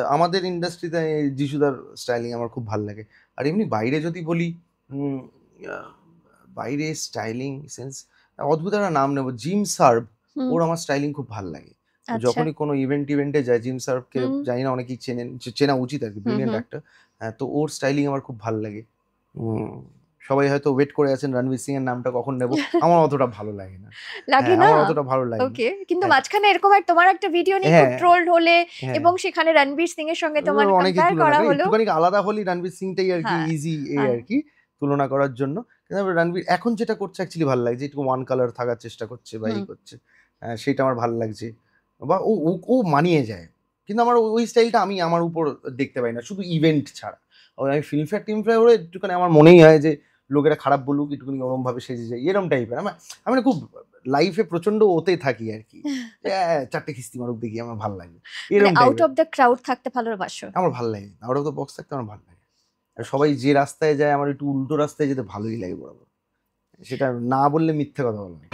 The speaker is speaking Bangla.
আমাদের ইন্ডাস্ট্রিতে যিশুদার স্টাইলিং আমার খুব ভাল লাগে। আর এমনি বাইরে যদি বলি, উম, আহ, বাইরে স্টাইলিং সেন্স অদ্ভুত একটা নাম নেব, জিম সার্ভ। হুম। ওর আমার স্টাইলিং খুব ভাল লাগে। ও আচ্ছা। যখনই কোনো ইভেন্টে যায়, জিম সার্ভকে হুম জানি না অনেকেই চেনেন, চেনা উচিত আর কি, হুম ব্রিলিয়েন্ট হুম। একটা। তো ওর স্টাইলিং আমার খুব ভাল লাগে। সবাই হয়তো ওয়েট করে আছেন রণবীর সিং এর নামটা কখন নেব। আমার অতটা ভালো লাগে না। লাগে হ্যাঁ, না? আমার অতটা ভালো লাগে না। ওকে। কিন্তু হ্যাঁ, মাঝখানে এরকম তোমার একটা ভিডিও নিয়ে খুব হ্যাঁ, ট্রোলড হলে হ্যাঁ। এবং সেখানে রণবীর সিং এর সঙ্গে তোমার অনেকে কম্পেয়ার তুলনা করা করে, হলো। একটুখানি আলাদা হলেই রণবীর সিংটাই আর কি হ্যাঁ, ইজি হ্যাঁ। আর কি তুলনা করার জন্য। কিন্তু আমার রণবীর এখন যেটা করছে অ্যাকচুয়ালি ভালো লাগছে, একটু ওয়ান কালার থাকার চেষ্টা করছে বা এই হুম। করছে। সেটা আমার ভালো লাগছে। বা ও ও ও মানিয়ে যায়। কিন্তু আমার ওই স্টাইলটা আমি আমার উপর দেখতে পাই না, শুধু ইভেন্ট ছাড়া। আমি ফিল্মফেয়ার টিমফেয়ার হলে একটুখানি আমার মনেই হয় যে লোকেরা খারাপ বলুক, একটুখানি ওরমভাবে সেজে যায়, এরম টাইপের। আমি না খুব লাইফে প্রচন্ড ওতে থাকি আর কি। চারটে খিস্তি মারুক দেখি, আমার ভালো লাগে মানে এরম আউট টাইপের। অফ দ্য ক্রাউড থাকতে ভালোবাসো। আমার ভাল লাগে। আউট অফ দ্য বক্স থাকতে আমার ভাল লাগে। আর ওকে। সবাই যে রাস্তায় যায় আমার একটু উল্টো রাস্তায় যেতে ভালোই লাগে বরাবর। সেটা না বললে মিথ্যে কথা বলা হয়।